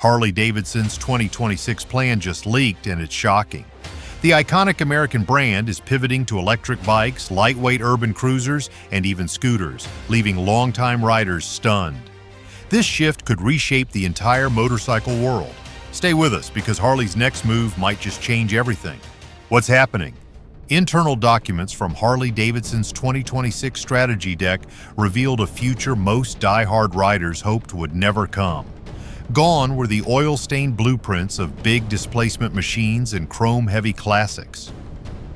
Harley-Davidson's 2026 plan just leaked, and it's shocking. The iconic American brand is pivoting to electric bikes, lightweight urban cruisers, and even scooters, leaving longtime riders stunned. This shift could reshape the entire motorcycle world. Stay with us, because Harley's next move might just change everything. What's happening? Internal documents from Harley-Davidson's 2026 strategy deck revealed a future most die-hard riders hoped would never come. Gone were the oil-stained blueprints of big displacement machines and chrome-heavy classics.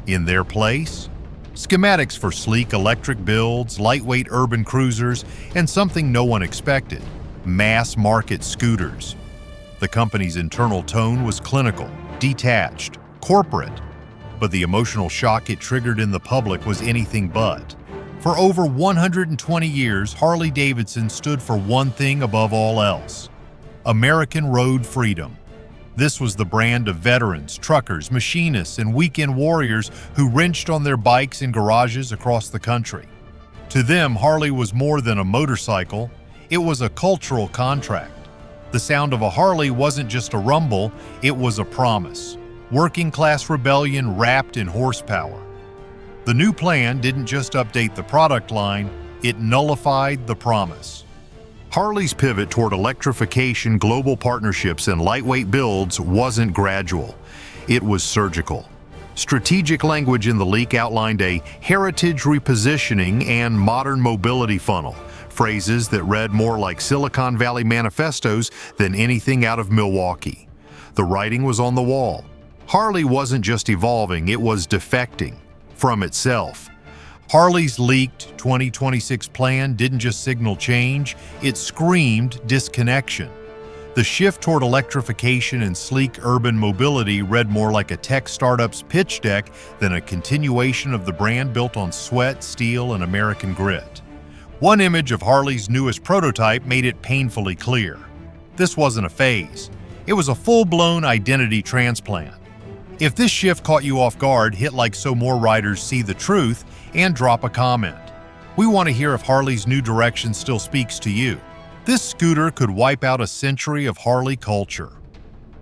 In their place, schematics for sleek electric builds, lightweight urban cruisers, and something no one expected: mass-market scooters. The company's internal tone was clinical, detached, corporate, but the emotional shock it triggered in the public was anything but. For over 120 years, Harley-Davidson stood for one thing above all else: American road freedom. This was the brand of veterans, truckers, machinists, and weekend warriors who wrenched on their bikes in garages across the country. To them, Harley was more than a motorcycle, it was a cultural contract. The sound of a Harley wasn't just a rumble, it was a promise. Working-class rebellion wrapped in horsepower. The new plan didn't just update the product line, it nullified the promise. Harley's pivot toward electrification, global partnerships, and lightweight builds wasn't gradual. It was surgical. Strategic language in the leak outlined a heritage repositioning and modern mobility funnel, phrases that read more like Silicon Valley manifestos than anything out of Milwaukee. The writing was on the wall. Harley wasn't just evolving, it was defecting from itself. Harley's leaked 2026 plan didn't just signal change, it screamed disconnection. The shift toward electrification and sleek urban mobility read more like a tech startup's pitch deck than a continuation of the brand built on sweat, steel, and American grit. One image of Harley's newest prototype made it painfully clear. This wasn't a phase. It was a full-blown identity transplant. If this shift caught you off guard, hit like so more riders see the truth and drop a comment. We want to hear if Harley's new direction still speaks to you. This scooter could wipe out a century of Harley culture.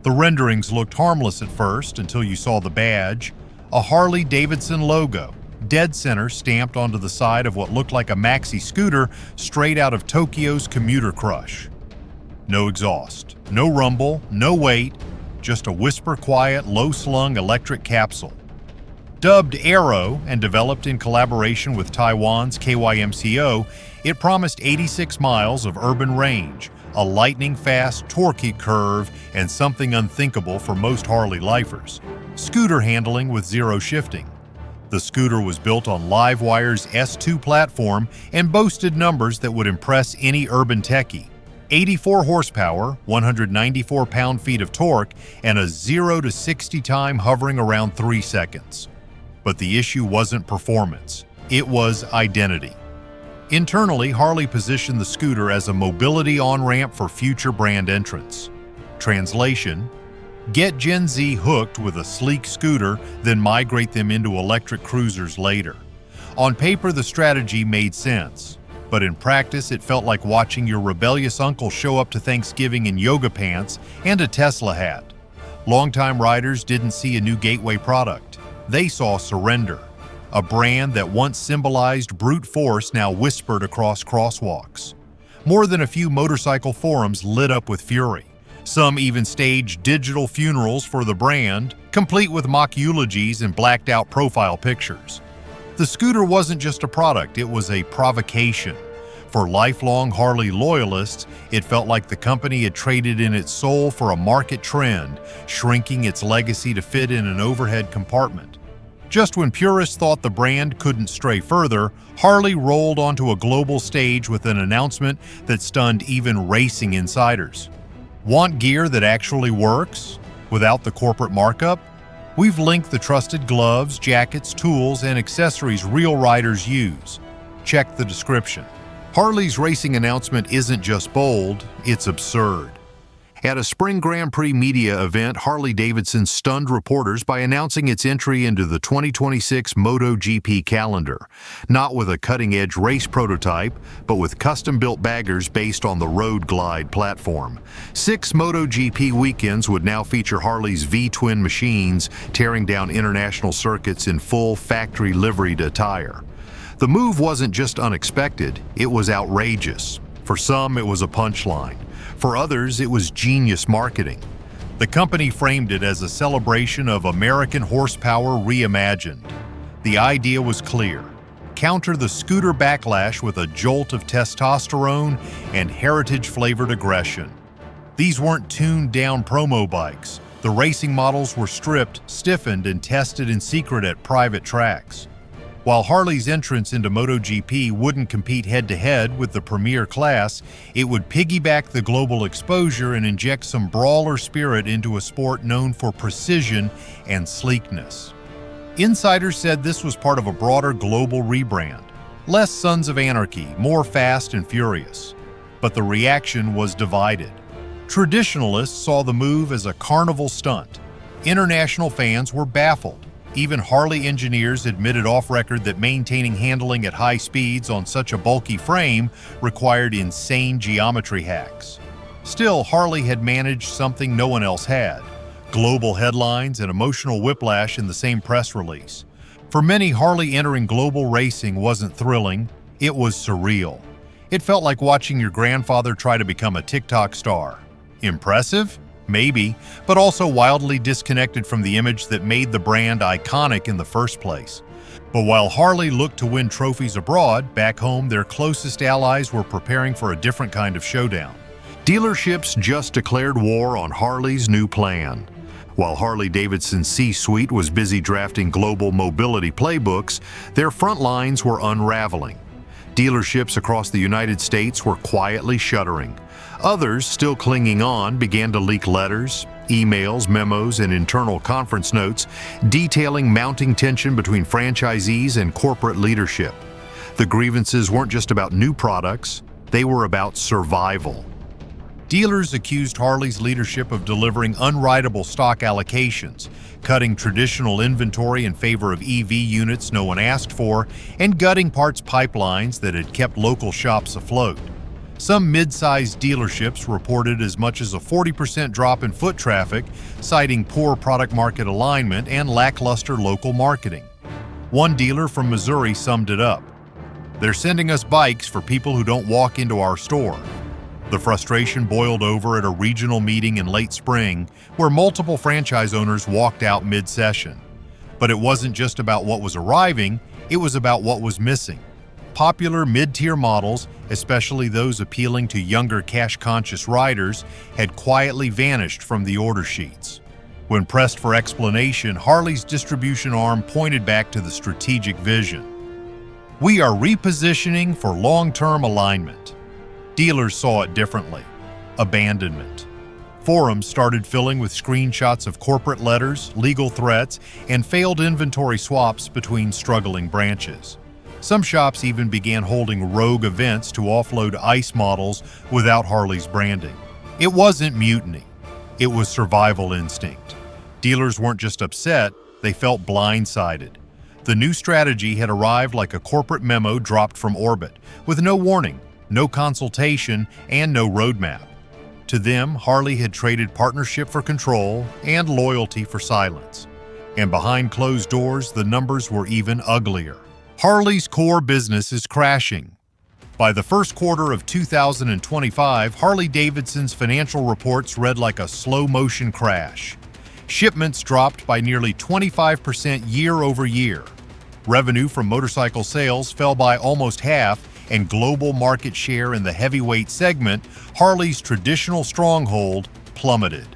The renderings looked harmless at first until you saw the badge, a Harley-Davidson logo, dead center stamped onto the side of what looked like a maxi scooter straight out of Tokyo's commuter crush. No exhaust, no rumble, no weight, just a whisper-quiet, low-slung electric capsule. Dubbed Aero and developed in collaboration with Taiwan's KYMCO, it promised 86 miles of urban range, a lightning-fast, torquey curve, and something unthinkable for most Harley lifers: scooter handling with zero shifting. The scooter was built on LiveWire's S2 platform and boasted numbers that would impress any urban techie: 84 horsepower, 194 pound-feet of torque, and a 0 to 60 time hovering around 3 seconds. But the issue wasn't performance, it was identity. Internally, Harley positioned the scooter as a mobility on-ramp for future brand entrants. Translation: get Gen Z hooked with a sleek scooter, then migrate them into electric cruisers later. On paper, the strategy made sense, but in practice, it felt like watching your rebellious uncle show up to Thanksgiving in yoga pants and a Tesla hat. Longtime riders didn't see a new gateway product. They saw surrender. A brand that once symbolized brute force now whispered across crosswalks. More than a few motorcycle forums lit up with fury. Some even staged digital funerals for the brand, complete with mock eulogies and blacked-out profile pictures. The scooter wasn't just a product, it was a provocation. For lifelong Harley loyalists, it felt like the company had traded in its soul for a market trend, shrinking its legacy to fit in an overhead compartment. Just when purists thought the brand couldn't stray further, Harley rolled onto a global stage with an announcement that stunned even racing insiders. Want gear that actually works, without the corporate markup? We've linked the trusted gloves, jackets, tools, and accessories real riders use. Check the description. Harley's racing announcement isn't just bold, it's absurd. At a Spring Grand Prix media event, Harley-Davidson stunned reporters by announcing its entry into the 2026 MotoGP calendar, not with a cutting-edge race prototype, but with custom-built baggers based on the Road Glide platform. 6 MotoGP weekends would now feature Harley's V-twin machines, tearing down international circuits in full factory liveried attire. The move wasn't just unexpected, it was outrageous. For some, it was a punchline. For others, it was genius marketing. The company framed it as a celebration of American horsepower reimagined. The idea was clear: counter the scooter backlash with a jolt of testosterone and heritage-flavored aggression. These weren't tuned-down promo bikes. The racing models were stripped, stiffened, and tested in secret at private tracks. While Harley's entrance into MotoGP wouldn't compete head-to-head with the premier class, it would piggyback the global exposure and inject some brawler spirit into a sport known for precision and sleekness. Insiders said this was part of a broader global rebrand. Less Sons of Anarchy, more Fast and Furious. But the reaction was divided. Traditionalists saw the move as a carnival stunt. International fans were baffled. Even Harley engineers admitted off-record that maintaining handling at high speeds on such a bulky frame required insane geometry hacks. Still, Harley had managed something no one else had: global headlines and emotional whiplash in the same press release. For many, Harley entering global racing wasn't thrilling, it was surreal. It felt like watching your grandfather try to become a TikTok star. Impressive? Maybe, but also wildly disconnected from the image that made the brand iconic in the first place. But while Harley looked to win trophies abroad, back home their closest allies were preparing for a different kind of showdown. Dealerships just declared war on Harley's new plan. While Harley-Davidson's C-suite was busy drafting global mobility playbooks, their front lines were unraveling. Dealerships across the United States were quietly shuttering. Others, still clinging on, began to leak letters, emails, memos, and internal conference notes detailing mounting tension between franchisees and corporate leadership. The grievances weren't just about new products, they were about survival. Dealers accused Harley's leadership of delivering unwritable stock allocations, cutting traditional inventory in favor of EV units no one asked for, and gutting parts pipelines that had kept local shops afloat. Some mid-sized dealerships reported as much as a 40% drop in foot traffic, citing poor product-market alignment and lackluster local marketing. One dealer from Missouri summed it up: "They're sending us bikes for people who don't walk into our store." The frustration boiled over at a regional meeting in late spring, where multiple franchise owners walked out mid-session. But it wasn't just about what was arriving, it was about what was missing. Popular mid-tier models, especially those appealing to younger cash-conscious riders, had quietly vanished from the order sheets. When pressed for explanation, Harley's distribution arm pointed back to the strategic vision. "We are repositioning for long-term alignment." Dealers saw it differently: abandonment. Forums started filling with screenshots of corporate letters, legal threats, and failed inventory swaps between struggling branches. Some shops even began holding rogue events to offload ICE models without Harley's branding. It wasn't mutiny, it was survival instinct. Dealers weren't just upset, they felt blindsided. The new strategy had arrived like a corporate memo dropped from orbit, with no warning, no consultation, and no roadmap. To them, Harley had traded partnership for control and loyalty for silence. And behind closed doors, the numbers were even uglier. Harley's core business is crashing. By the first quarter of 2025, Harley-Davidson's financial reports read like a slow-motion crash. Shipments dropped by nearly 25% year over year. Revenue from motorcycle sales fell by almost half, and global market share in the heavyweight segment, Harley's traditional stronghold, plummeted.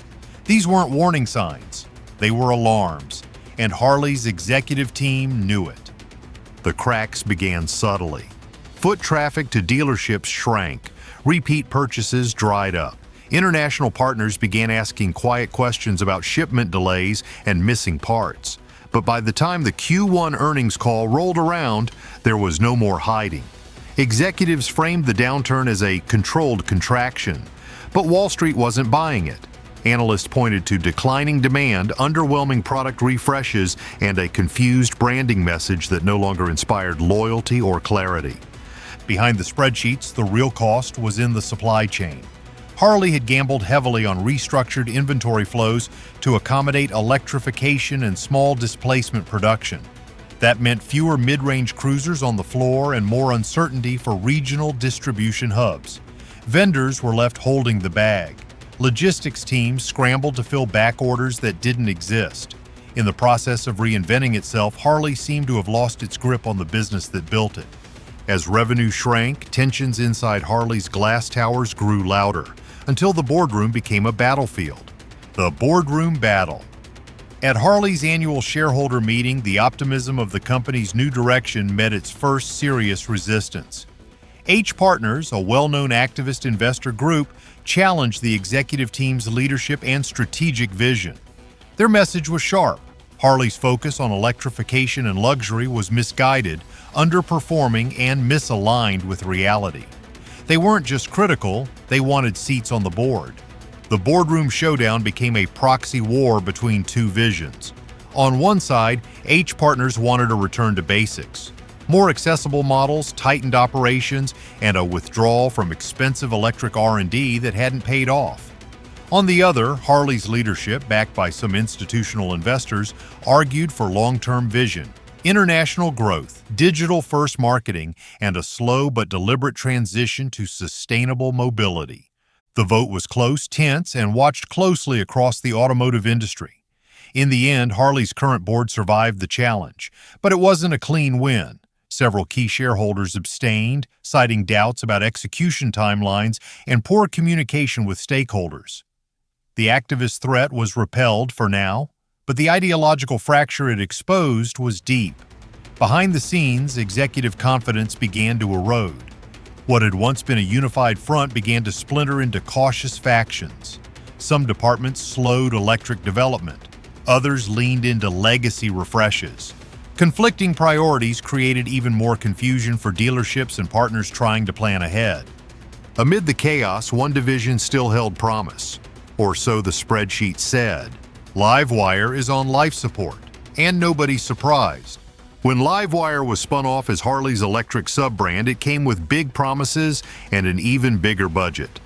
These weren't warning signs, they were alarms, and Harley's executive team knew it. The cracks began subtly. Foot traffic to dealerships shrank, repeat purchases dried up. International partners began asking quiet questions about shipment delays and missing parts. But by the time the Q1 earnings call rolled around, there was no more hiding. Executives framed the downturn as a controlled contraction. But Wall Street wasn't buying it. Analysts pointed to declining demand, underwhelming product refreshes, and a confused branding message that no longer inspired loyalty or clarity. Behind the spreadsheets, the real cost was in the supply chain. Harley had gambled heavily on restructured inventory flows to accommodate electrification and small displacement production. That meant fewer mid-range cruisers on the floor and more uncertainty for regional distribution hubs. Vendors were left holding the bag. Logistics teams scrambled to fill back orders that didn't exist. In the process of reinventing itself, Harley seemed to have lost its grip on the business that built it. As revenue shrank, tensions inside Harley's glass towers grew louder, until the boardroom became a battlefield. The Boardroom Battle. At Harley's annual shareholder meeting, the optimism of the company's new direction met its first serious resistance. H Partners, a well-known activist investor group, challenged the executive team's leadership and strategic vision. Their message was sharp. Harley's focus on electrification and luxury was misguided, underperforming, and misaligned with reality. They weren't just critical, they wanted seats on the board. The boardroom showdown became a proxy war between two visions. On one side, H Partners wanted a return to basics. More accessible models, tightened operations, and a withdrawal from expensive electric R&D that hadn't paid off. On the other, Harley's leadership, backed by some institutional investors, argued for long-term vision, international growth, digital-first marketing, and a slow but deliberate transition to sustainable mobility. The vote was close, tense, and watched closely across the automotive industry. In the end, Harley's current board survived the challenge, but it wasn't a clean win. Several key shareholders abstained, citing doubts about execution timelines and poor communication with stakeholders. The activist threat was repelled for now, but the ideological fracture it exposed was deep. Behind the scenes, executive confidence began to erode. What had once been a unified front began to splinter into cautious factions. Some departments slowed electric development. Others leaned into legacy refreshes. Conflicting priorities created even more confusion for dealerships and partners trying to plan ahead. Amid the chaos, one division still held promise, or so the spreadsheet said. LiveWire is on life support, and nobody's surprised. When LiveWire was spun off as Harley's electric sub-brand, it came with big promises and an even bigger budget.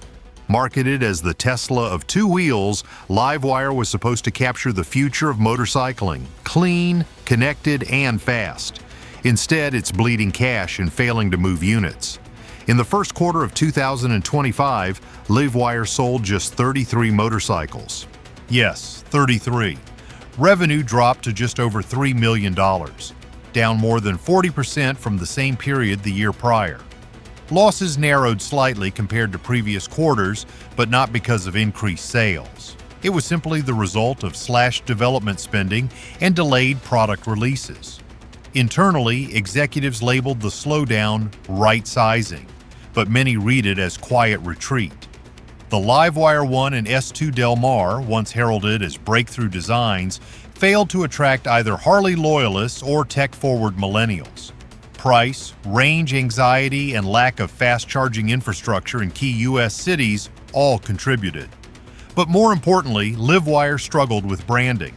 Marketed as the Tesla of two wheels, LiveWire was supposed to capture the future of motorcycling, clean, connected, and fast. Instead, it's bleeding cash and failing to move units. In the first quarter of 2025, LiveWire sold just 33 motorcycles. Yes, 33. Revenue dropped to just over $3 million, down more than 40% from the same period the year prior. Losses narrowed slightly compared to previous quarters, but not because of increased sales. It was simply the result of slashed development spending and delayed product releases. Internally, executives labeled the slowdown right-sizing, but many read it as quiet retreat. The LiveWire 1 and S2 Del Mar, once heralded as breakthrough designs, failed to attract either Harley loyalists or tech-forward millennials. Price, range anxiety, and lack of fast-charging infrastructure in key U.S. cities all contributed. But more importantly, LiveWire struggled with branding.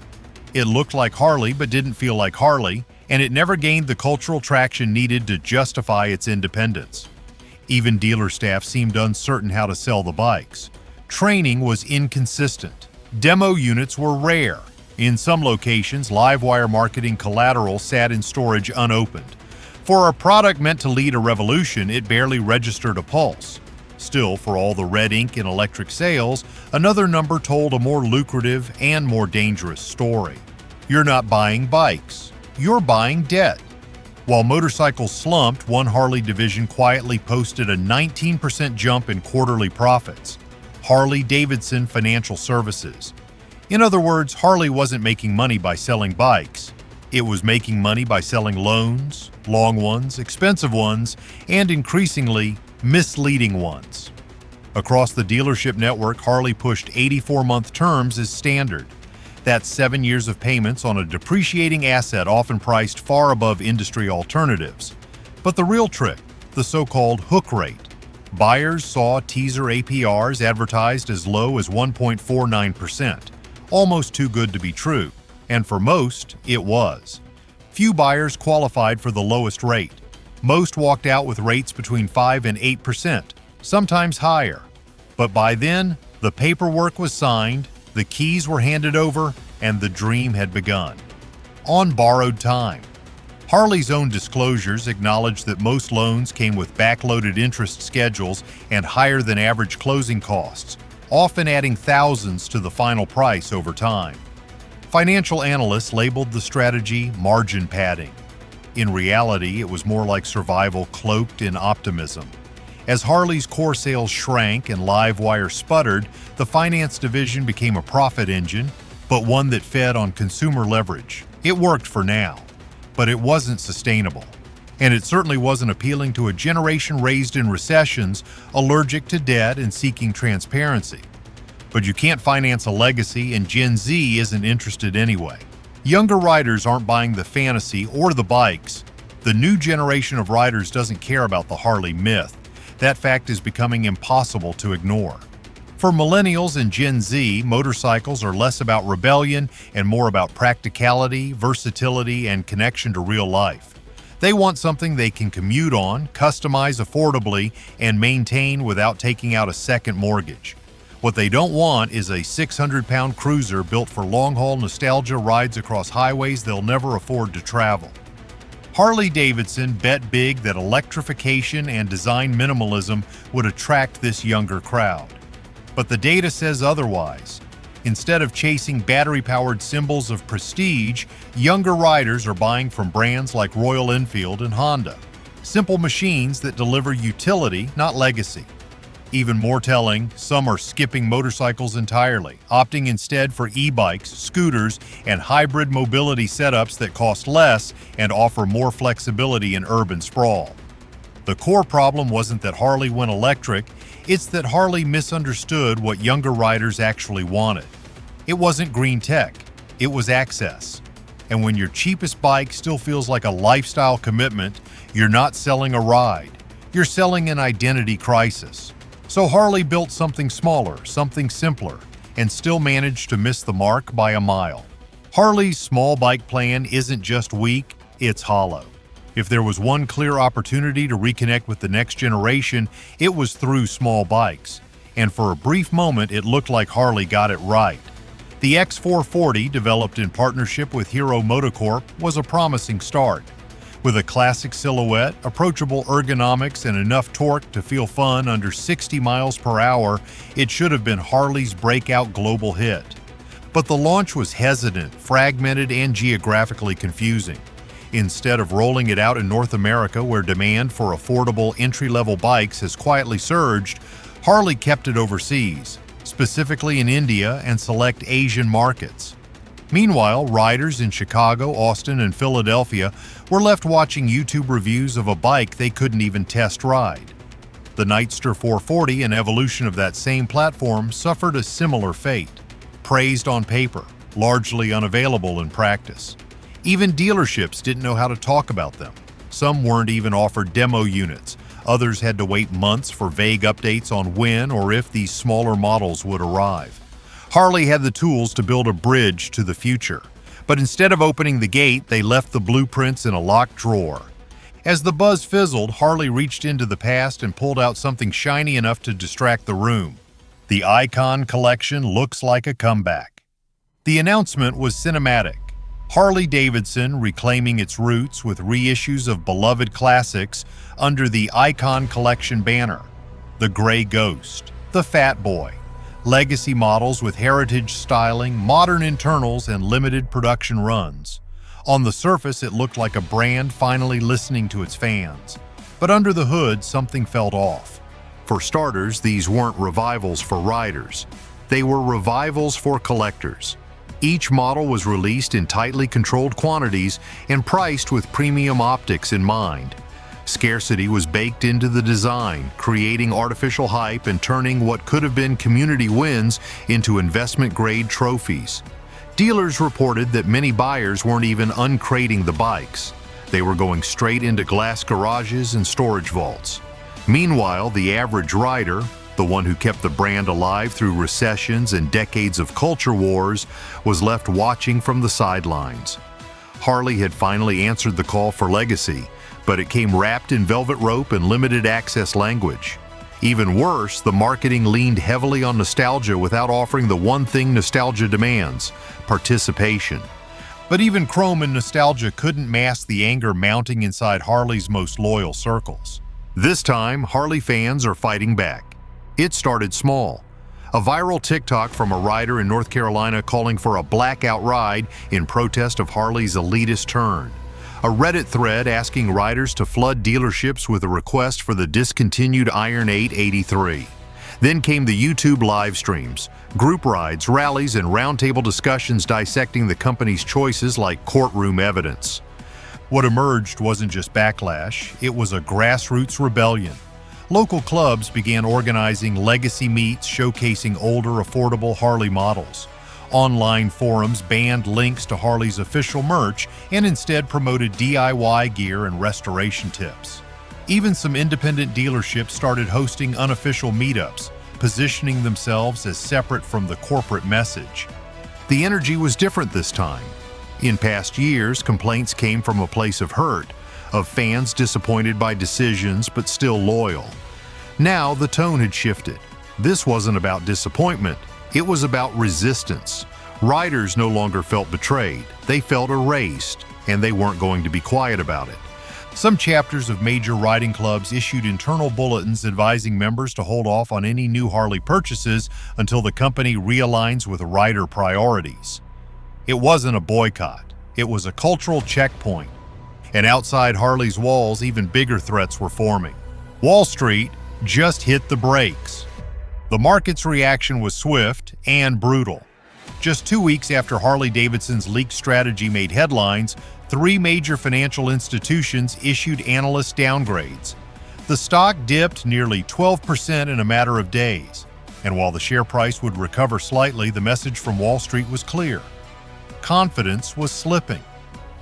It looked like Harley but didn't feel like Harley, and it never gained the cultural traction needed to justify its independence. Even dealer staff seemed uncertain how to sell the bikes. Training was inconsistent. Demo units were rare. In some locations, LiveWire marketing collateral sat in storage unopened. For a product meant to lead a revolution, it barely registered a pulse. Still, for all the red ink in electric sales, another number told a more lucrative and more dangerous story. You're not buying bikes. You're buying debt. While motorcycles slumped, one Harley division quietly posted a 19% jump in quarterly profits. Harley-Davidson Financial Services. In other words, Harley wasn't making money by selling bikes. It was making money by selling loans, long ones, expensive ones, and increasingly, misleading ones. Across the dealership network, Harley pushed 84-month terms as standard. That's 7 years of payments on a depreciating asset often priced far above industry alternatives. But the real trick, the so-called hook rate. Buyers saw teaser APRs advertised as low as 1.49%, almost too good to be true, and for most, it was. Few buyers qualified for the lowest rate. Most walked out with rates between 5 and 8%, sometimes higher. But by then, the paperwork was signed, the keys were handed over, and the dream had begun. On borrowed time. Harley's own disclosures acknowledged that most loans came with backloaded interest schedules and higher than average closing costs, often adding thousands to the final price over time. Financial analysts labeled the strategy margin padding. In reality, it was more like survival cloaked in optimism. As Harley's core sales shrank and LiveWire sputtered, the finance division became a profit engine, but one that fed on consumer leverage. It worked for now, but it wasn't sustainable. And it certainly wasn't appealing to a generation raised in recessions, allergic to debt and seeking transparency. But you can't finance a legacy, and Gen Z isn't interested anyway. Younger riders aren't buying the fantasy or the bikes. The new generation of riders doesn't care about the Harley myth. That fact is becoming impossible to ignore. For millennials and Gen Z, motorcycles are less about rebellion and more about practicality, versatility, and connection to real life. They want something they can commute on, customize affordably, and maintain without taking out a second mortgage. What they don't want is a 600-pound cruiser built for long-haul nostalgia rides across highways they'll never afford to travel. Harley-Davidson bet big that electrification and design minimalism would attract this younger crowd. But the data says otherwise. Instead of chasing battery-powered symbols of prestige, younger riders are buying from brands like Royal Enfield and Honda. Simple machines that deliver utility, not legacy. Even more telling, some are skipping motorcycles entirely, opting instead for e-bikes, scooters, and hybrid mobility setups that cost less and offer more flexibility in urban sprawl. The core problem wasn't that Harley went electric, it's that Harley misunderstood what younger riders actually wanted. It wasn't green tech, it was access. And when your cheapest bike still feels like a lifestyle commitment, you're not selling a ride, you're selling an identity crisis. So Harley built something smaller, something simpler, and still managed to miss the mark by a mile. Harley's small bike plan isn't just weak, it's hollow. If there was one clear opportunity to reconnect with the next generation, it was through small bikes. And for a brief moment, it looked like Harley got it right. The X440, developed in partnership with Hero MotoCorp, was a promising start. With a classic silhouette, approachable ergonomics, and enough torque to feel fun under 60 miles per hour, it should have been Harley's breakout global hit. But the launch was hesitant, fragmented, and geographically confusing. Instead of rolling it out in North America, where demand for affordable entry-level bikes has quietly surged, Harley kept it overseas, specifically in India and select Asian markets. Meanwhile, riders in Chicago, Austin, and Philadelphia were left watching YouTube reviews of a bike they couldn't even test ride. The Nightster 440, an evolution of that same platform, suffered a similar fate. Praised on paper, largely unavailable in practice. Even dealerships didn't know how to talk about them. Some weren't even offered demo units. Others had to wait months for vague updates on when or if these smaller models would arrive. Harley had the tools to build a bridge to the future, but instead of opening the gate, they left the blueprints in a locked drawer. As the buzz fizzled, Harley reached into the past and pulled out something shiny enough to distract the room. The Icon Collection looks like a comeback. The announcement was cinematic. Harley-Davidson reclaiming its roots with reissues of beloved classics under the Icon Collection banner. The Gray Ghost, the Fat Boy, legacy models with heritage styling, modern internals, and limited production runs. On the surface, it looked like a brand finally listening to its fans. But under the hood, something felt off. For starters, these weren't revivals for riders. They were revivals for collectors. Each model was released in tightly controlled quantities and priced with premium optics in mind. Scarcity was baked into the design, creating artificial hype and turning what could have been community wins into investment-grade trophies. Dealers reported that many buyers weren't even uncrating the bikes. They were going straight into glass garages and storage vaults. Meanwhile, the average rider, the one who kept the brand alive through recessions and decades of culture wars, was left watching from the sidelines. Harley had finally answered the call for legacy, but it came wrapped in velvet rope and limited access language. Even worse, the marketing leaned heavily on nostalgia without offering the one thing nostalgia demands: participation. But even chrome and nostalgia couldn't mask the anger mounting inside Harley's most loyal circles. This time, Harley fans are fighting back. It started small. A viral TikTok from a rider in North Carolina calling for a blackout ride in protest of Harley's elitist turn. A Reddit thread asking riders to flood dealerships with a request for the discontinued Iron 883. Then came the YouTube live streams, group rides, rallies, and roundtable discussions dissecting the company's choices like courtroom evidence. What emerged wasn't just backlash, it was a grassroots rebellion. Local clubs began organizing legacy meets showcasing older, affordable Harley models. Online forums banned links to Harley's official merch and instead promoted DIY gear and restoration tips. Even some independent dealerships started hosting unofficial meetups, positioning themselves as separate from the corporate message. The energy was different this time. In past years, complaints came from a place of hurt, of fans disappointed by decisions but still loyal. Now the tone had shifted. This wasn't about disappointment, it was about resistance. Riders no longer felt betrayed, they felt erased, and they weren't going to be quiet about it. Some chapters of major riding clubs issued internal bulletins advising members to hold off on any new Harley purchases until the company realigns with rider priorities. It wasn't a boycott, it was a cultural checkpoint. And outside Harley's walls, even bigger threats were forming. Wall Street just hit the brakes. The market's reaction was swift and brutal. Just 2 weeks after Harley-Davidson's leaked strategy made headlines, 3 major financial institutions issued analyst downgrades. The stock dipped nearly 12% in a matter of days. And while the share price would recover slightly, the message from Wall Street was clear. Confidence was slipping.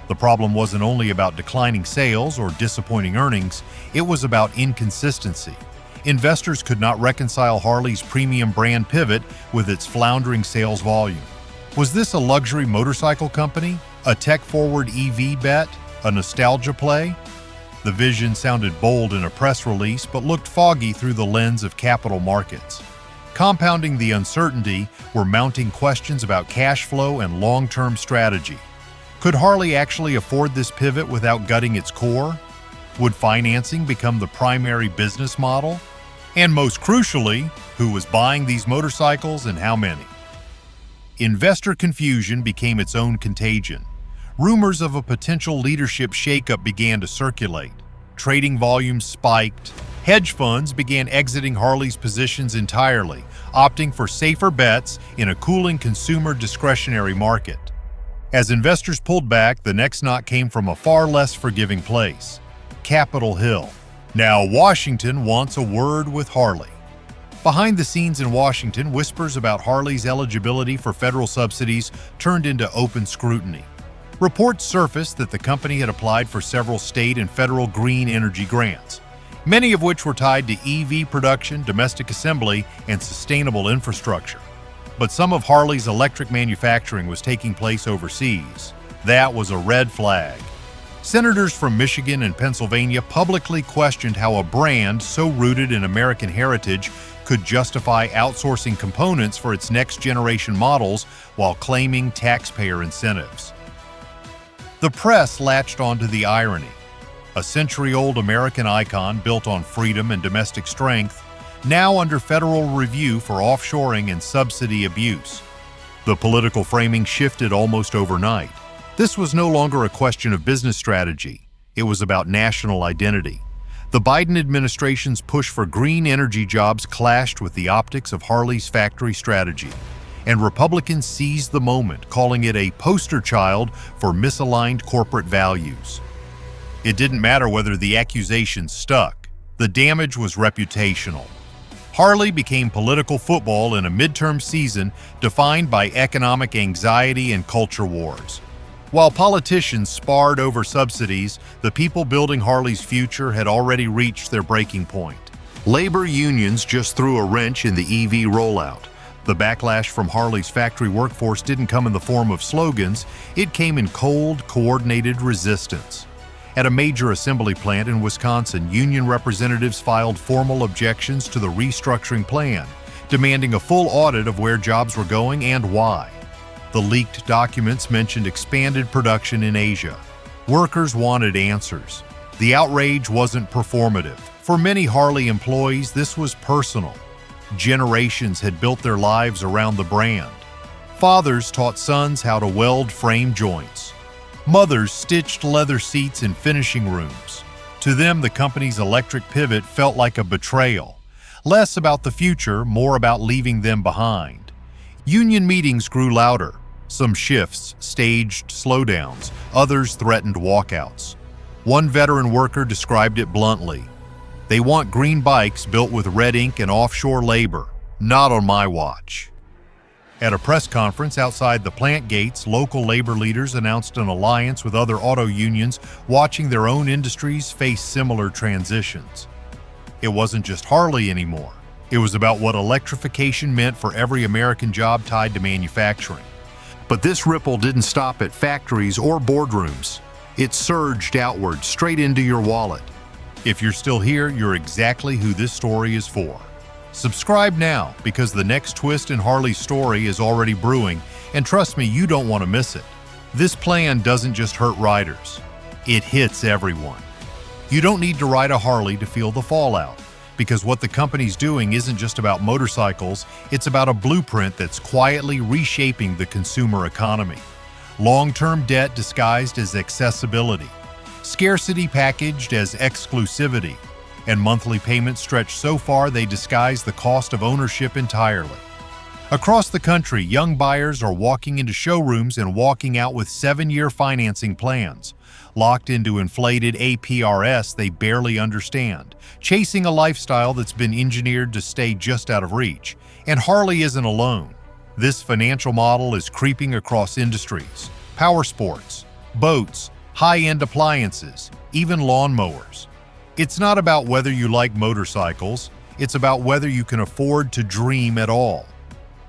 The problem wasn't only about declining sales or disappointing earnings, it was about inconsistency. Investors could not reconcile Harley's premium brand pivot with its floundering sales volume. Was this a luxury motorcycle company? A tech-forward EV bet? A nostalgia play? The vision sounded bold in a press release, but looked foggy through the lens of capital markets. Compounding the uncertainty were mounting questions about cash flow and long-term strategy. Could Harley actually afford this pivot without gutting its core? Would financing become the primary business model? And most crucially, who was buying these motorcycles and how many? Investor confusion became its own contagion. Rumors of a potential leadership shakeup began to circulate. Trading volumes spiked. Hedge funds began exiting Harley's positions entirely, opting for safer bets in a cooling consumer discretionary market. As investors pulled back, the next knock came from a far less forgiving place: Capitol Hill. Now Washington wants a word with Harley. Behind the scenes in Washington, whispers about Harley's eligibility for federal subsidies turned into open scrutiny. Reports surfaced that the company had applied for several state and federal green energy grants, many of which were tied to EV production, domestic assembly, and sustainable infrastructure. But some of Harley's electric manufacturing was taking place overseas. That was a red flag. Senators from Michigan and Pennsylvania publicly questioned how a brand so rooted in American heritage could justify outsourcing components for its next-generation models while claiming taxpayer incentives. The press latched onto the irony. A century-old American icon built on freedom and domestic strength, now under federal review for offshoring and subsidy abuse. The political framing shifted almost overnight. This was no longer a question of business strategy. It was about national identity. The Biden administration's push for green energy jobs clashed with the optics of Harley's factory strategy, and Republicans seized the moment, calling it a poster child for misaligned corporate values. It didn't matter whether the accusations stuck. The damage was reputational. Harley became political football in a midterm season defined by economic anxiety and culture wars. While politicians sparred over subsidies, the people building Harley's future had already reached their breaking point. Labor unions just threw a wrench in the EV rollout. The backlash from Harley's factory workforce didn't come in the form of slogans, it came in cold, coordinated resistance. At a major assembly plant in Wisconsin, union representatives filed formal objections to the restructuring plan, demanding a full audit of where jobs were going and why. The leaked documents mentioned expanded production in Asia. Workers wanted answers. The outrage wasn't performative. For many Harley employees, this was personal. Generations had built their lives around the brand. Fathers taught sons how to weld frame joints. Mothers stitched leather seats in finishing rooms. To them, the company's electric pivot felt like a betrayal. Less about the future, more about leaving them behind. Union meetings grew louder. Some shifts staged slowdowns, others threatened walkouts. One veteran worker described it bluntly. "They want green bikes built with red ink and offshore labor. Not on my watch." At a press conference outside the plant gates, local labor leaders announced an alliance with other auto unions watching their own industries face similar transitions. It wasn't just Harley anymore. It was about what electrification meant for every American job tied to manufacturing. But this ripple didn't stop at factories or boardrooms. It surged outward, straight into your wallet. If you're still here, you're exactly who this story is for. Subscribe now, because the next twist in Harley's story is already brewing, and trust me, you don't want to miss it. This plan doesn't just hurt riders. It hits everyone. You don't need to ride a Harley to feel the fallout, because what the company's doing isn't just about motorcycles, it's about a blueprint that's quietly reshaping the consumer economy. Long-term debt disguised as accessibility, scarcity packaged as exclusivity, and monthly payments stretched so far they disguise the cost of ownership entirely. Across the country, young buyers are walking into showrooms and walking out with 7-year financing plans, locked into inflated APRs they barely understand, chasing a lifestyle that's been engineered to stay just out of reach. And Harley isn't alone. This financial model is creeping across industries: power sports, boats, high-end appliances, even lawnmowers. It's not about whether you like motorcycles, it's about whether you can afford to dream at all.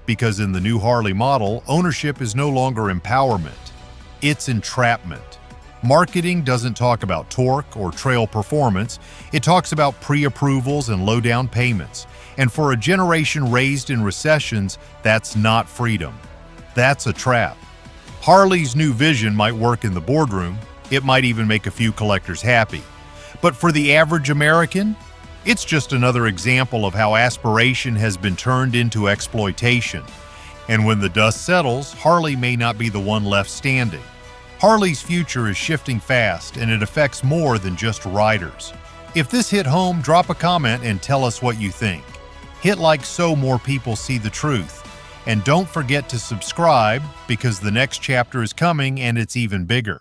Because in the new Harley model, ownership is no longer empowerment, it's entrapment. Marketing doesn't talk about torque or trail performance, it talks about pre-approvals and low down payments. And for a generation raised in recessions, that's not freedom. That's a trap. Harley's new vision might work in the boardroom, it might even make a few collectors happy. But for the average American, it's just another example of how aspiration has been turned into exploitation. And when the dust settles, Harley may not be the one left standing. Harley's future is shifting fast, and it affects more than just riders. If this hit home, drop a comment and tell us what you think. Hit like so more people see the truth. And don't forget to subscribe, because the next chapter is coming and it's even bigger.